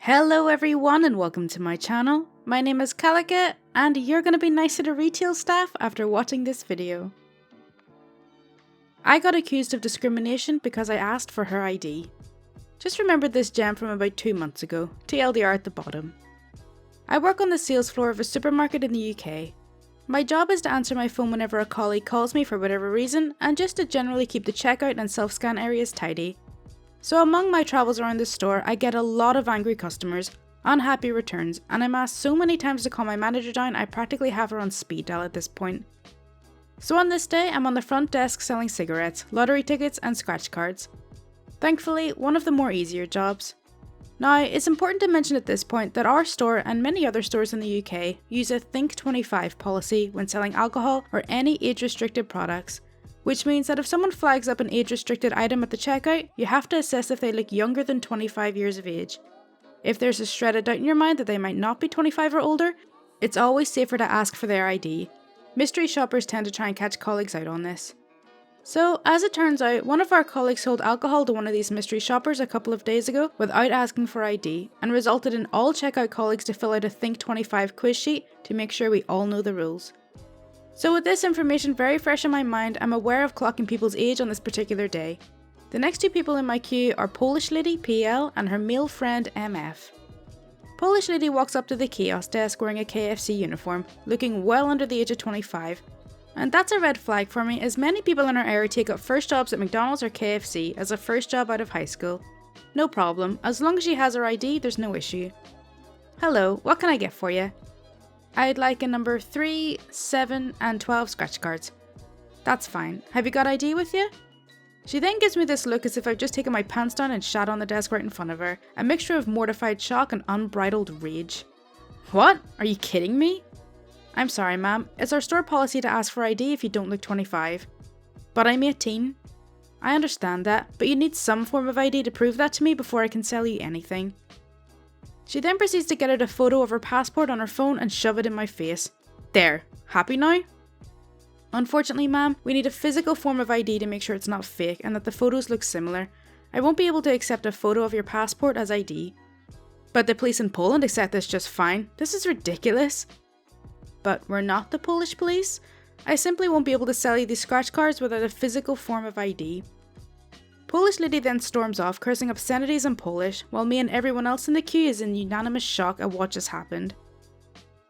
Hello everyone and welcome to my channel. My name is Kalica and you're going to be nice to the retail staff after watching this video. I got accused of discrimination because I asked for her ID. Just remembered this gem from about 2 months ago, TLDR at the bottom. I work on the sales floor of a supermarket in the UK. My job is to answer my phone whenever a colleague calls me for whatever reason and just to generally keep the checkout and self-scan areas tidy. So among my travels around the store, I get a lot of angry customers, unhappy returns, and I'm asked so many times to call my manager down I practically have her on speed dial at this point. So on this day, I'm on the front desk selling cigarettes, lottery tickets and scratch cards. Thankfully, one of the more easier jobs. Now, it's important to mention at this point that our store and many other stores in the UK use a Think 25 policy when selling alcohol or any age-restricted products. Which means that if someone flags up an age-restricted item at the checkout, you have to assess if they look younger than 25 years of age. If there's a shred of doubt in your mind that they might not be 25 or older, it's always safer to ask for their ID. Mystery shoppers tend to try and catch colleagues out on this. So, as it turns out, one of our colleagues sold alcohol to one of these mystery shoppers a couple of days ago without asking for ID, and resulted in all checkout colleagues to fill out a Think 25 quiz sheet to make sure we all know the rules. So with this information very fresh in my mind, I'm aware of clocking people's age on this particular day. The next two people in my queue are Polish lady PL and her male friend MF. Polish lady walks up to the kiosk desk wearing a KFC uniform, looking well under the age of 25. And that's a red flag for me, as many people in our area take up first jobs at McDonald's or KFC as a first job out of high school. No problem, as long as she has her ID, there's no issue. Hello, what can I get for you? I'd like a number 3, 7 and 12 scratch cards. That's fine. Have you got ID with you? She then gives me this look as if I've just taken my pants down and shat on the desk right in front of her, a mixture of mortified shock and unbridled rage. What? Are you kidding me? I'm sorry ma'am, it's our store policy to ask for ID if you don't look 25. But I'm 18. I understand that, but you need some form of ID to prove that to me before I can sell you anything. She then proceeds to get out a photo of her passport on her phone and shove it in my face. There, happy now? Unfortunately ma'am, we need a physical form of ID to make sure it's not fake and that the photos look similar. I won't be able to accept a photo of your passport as ID. But the police in Poland accept this just fine. This is ridiculous. But we're not the Polish police. I simply won't be able to sell you these scratch cards without a physical form of ID. Polish lady then storms off, cursing obscenities in Polish, while me and everyone else in the queue is in unanimous shock at what just happened.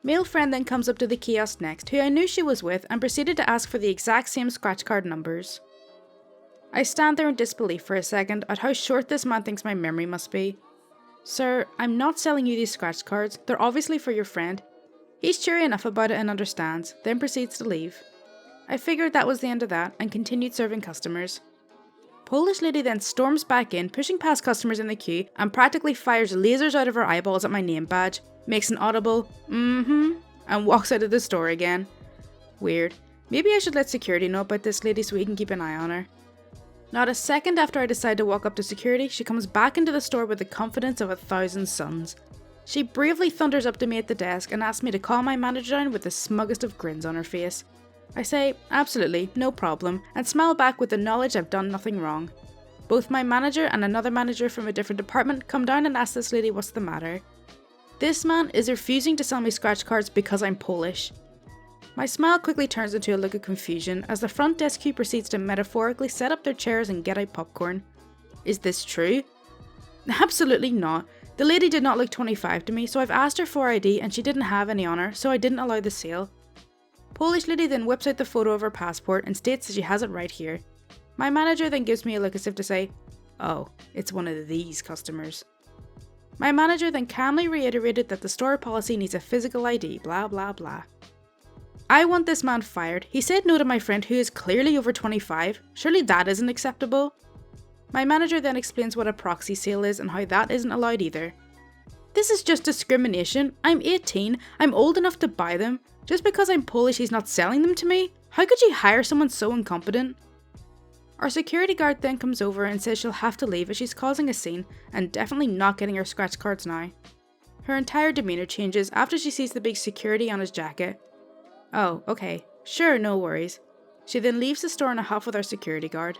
Male friend then comes up to the kiosk next, who I knew she was with, and proceeded to ask for the exact same scratch card numbers. I stand there in disbelief for a second at how short this man thinks my memory must be. Sir, I'm not selling you these scratch cards, they're obviously for your friend. He's cheery enough about it and understands, then proceeds to leave. I figured that was the end of that, and continued serving customers. Polish lady then storms back in, pushing past customers in the queue, and practically fires lasers out of her eyeballs at my name badge, makes an audible and walks out of the store again. Weird. Maybe I should let security know about this lady so we can keep an eye on her. Not a second after I decide to walk up to security, she comes back into the store with the confidence of 1,000 suns. She bravely thunders up to me at the desk and asks me to call my manager down with the smuggest of grins on her face. I say, absolutely, no problem, and smile back with the knowledge I've done nothing wrong. Both my manager and another manager from a different department come down and ask this lady what's the matter. This man is refusing to sell me scratch cards because I'm Polish. My smile quickly turns into a look of confusion as the front desk queue proceeds to metaphorically set up their chairs and get out popcorn. Is this true? Absolutely not. The lady did not look 25 to me, so I've asked her for ID and she didn't have any on her, so I didn't allow the sale. Polish lady then whips out the photo of her passport and states that she has it right here. My manager then gives me a look as if to say, oh, it's one of these customers. My manager then calmly reiterated that the store policy needs a physical ID, blah blah blah. I want this man fired. He said no to my friend who is clearly over 25. Surely that isn't acceptable. My manager then explains what a proxy sale is and how that isn't allowed either. This is just discrimination. I'm 18. I'm old enough to buy them. Just because I'm Polish, he's not selling them to me? How could you hire someone so incompetent? Our security guard then comes over and says she'll have to leave as she's causing a scene and definitely not getting her scratch cards now. Her entire demeanour changes after she sees the big security on his jacket. Oh, okay. Sure, no worries. She then leaves the store in a huff with our security guard.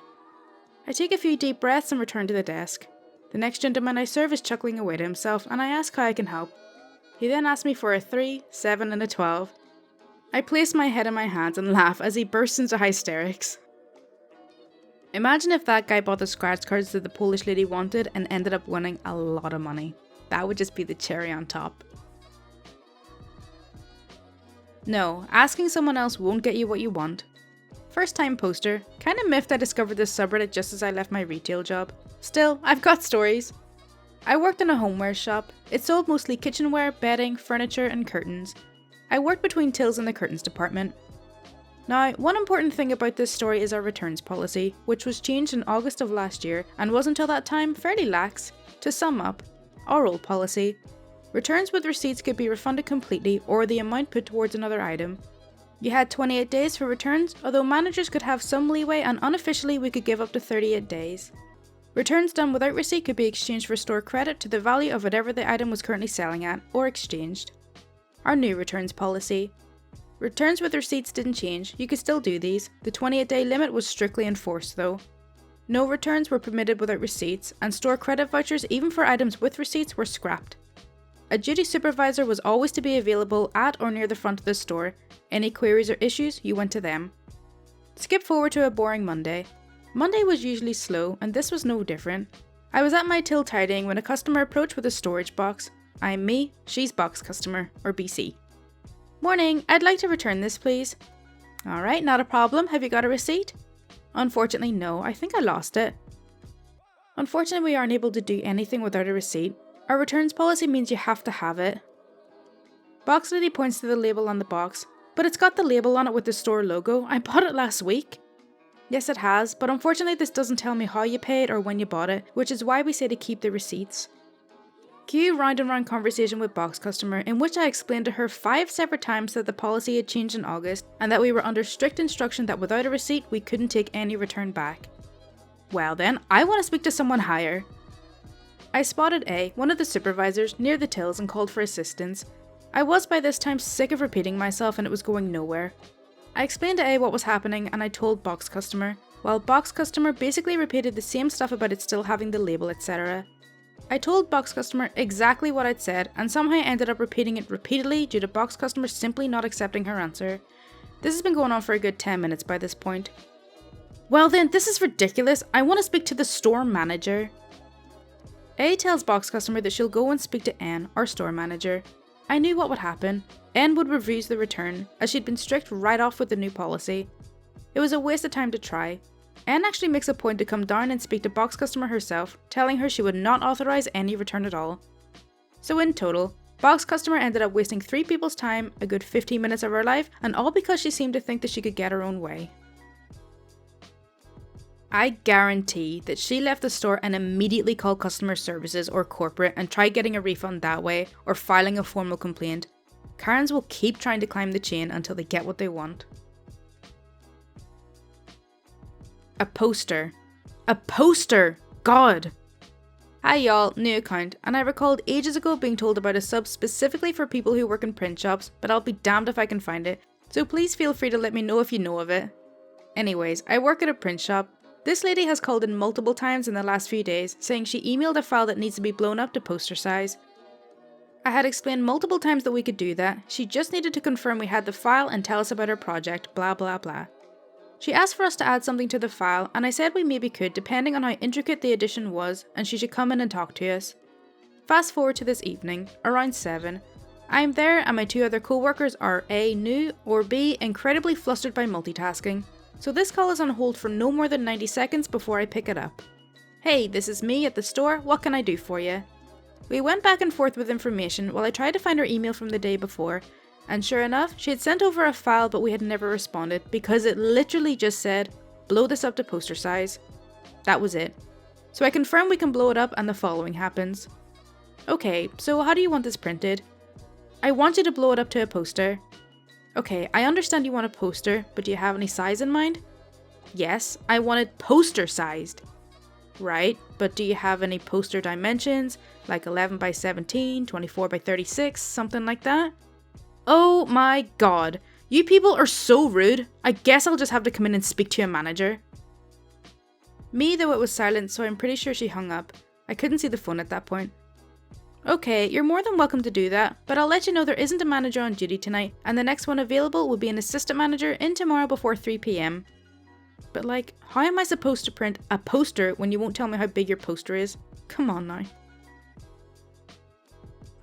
I take a few deep breaths and return to the desk. The next gentleman I serve is chuckling away to himself and I ask how I can help. He then asks me for a 3, 7 and a 12. I place my head in my hands and laugh as he bursts into hysterics. Imagine if that guy bought the scratch cards that the Polish lady wanted and ended up winning a lot of money. That would just be the cherry on top. No, asking someone else won't get you what you want. First time poster, kinda miffed I discovered this subreddit just as I left my retail job. Still, I've got stories. I worked in a homeware shop. It sold mostly kitchenware, bedding, furniture and curtains. I worked between tills in the curtains department. Now, one important thing about this story is our returns policy, which was changed in August of last year and was until that time fairly lax. To sum up, our old policy: returns with receipts could be refunded completely or the amount put towards another item. You had 28 days for returns, although managers could have some leeway and unofficially we could give up to 38 days. Returns done without receipt could be exchanged for store credit to the value of whatever the item was currently selling at, or exchanged. Our new returns policy. Returns with receipts didn't change, you could still do these. The 28-day limit was strictly enforced though. No returns were permitted without receipts, and store credit vouchers even for items with receipts were scrapped. A duty supervisor was always to be available at or near the front of the store. Any queries or issues, you went to them. Skip forward to a boring Monday. Monday was usually slow, and this was no different. I was at my till tidying when a customer approached with a storage box. I'm me, she's box customer, or BC. Morning, I'd like to return this please. Alright, not a problem, have you got a receipt? Unfortunately no, I think I lost it. Unfortunately we aren't able to do anything without a receipt. Our returns policy means you have to have it. Box lady points to the label on the box. But it's got the label on it with the store logo. I bought it last week. Yes it has, but unfortunately this doesn't tell me how you paid or when you bought it, which is why we say to keep the receipts. Cue round and round conversation with box customer in which I explained to her 5 separate times that the policy had changed in August and that we were under strict instruction that without a receipt we couldn't take any return back. Well then, I want to speak to someone higher. I spotted A, one of the supervisors, near the tills and called for assistance. I was by this time sick of repeating myself and it was going nowhere. I explained to A what was happening and I told box customer, while box customer basically repeated the same stuff about it still having the label etc. I told box customer exactly what I'd said and somehow ended up repeating it repeatedly due to box customer simply not accepting her answer. This has been going on for a good 10 minutes by this point. Well then, this is ridiculous, I want to speak to the store manager. A tells box customer that she'll go and speak to N, our store manager. I knew what would happen. N would refuse the return, as she'd been strict right off with the new policy. It was a waste of time to try. N actually makes a point to come down and speak to box customer herself, telling her she would not authorize any return at all. So in total, box customer ended up wasting 3 people's time, a good 15 minutes of her life, and all because she seemed to think that she could get her own way. I guarantee that she left the store and immediately called customer services or corporate and tried getting a refund that way or filing a formal complaint. Karens will keep trying to climb the chain until they get what they want. A poster. A poster! God! Hi y'all, new account, and I recalled ages ago being told about a sub specifically for people who work in print shops, but I'll be damned if I can find it, so please feel free to let me know if you know of it. Anyways, I work at a print shop. This lady has called in multiple times in the last few days, saying she emailed a file that needs to be blown up to poster size. I had explained multiple times that we could do that, she just needed to confirm we had the file and tell us about her project, blah blah blah. She asked for us to add something to the file, and I said we maybe could depending on how intricate the addition was, and she should come in and talk to us. Fast forward to this evening, around 7. I am there and my 2 other co-workers are A, new, or B, incredibly flustered by multitasking. So this call is on hold for no more than 90 seconds before I pick it up. Hey, this is me at the store, what can I do for you? We went back and forth with information while I tried to find her email from the day before, and sure enough, she had sent over a file but we had never responded because it literally just said, blow this up to poster size. That was it. So I confirm we can blow it up and the following happens. Okay, so how do you want this printed? I want you to blow it up to a poster. Okay, I understand you want a poster, but do you have any size in mind? Yes, I want it poster sized. Right, but do you have any poster dimensions, like 11 by 17, 24 by 36, something like that? Oh my god, you people are so rude, I guess I'll just have to come in and speak to your manager. Me, though it was silent, so I'm pretty sure she hung up. I couldn't see the fun at that point. Okay, you're more than welcome to do that, but I'll let you know there isn't a manager on duty tonight, and the next one available will be an assistant manager in tomorrow before 3 PM. But like, how am I supposed to print a poster when you won't tell me how big your poster is? Come on now.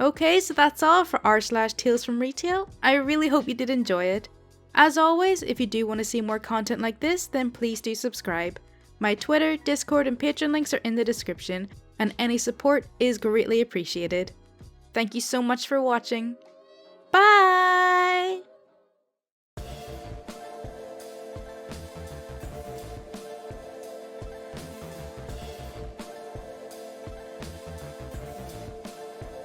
Okay, so that's all for r/TalesFromRetail. I really hope you did enjoy it. As always, if you do want to see more content like this, then please do subscribe. My Twitter, Discord and Patreon links are in the description, and any support is greatly appreciated. Thank you so much for watching. Bye!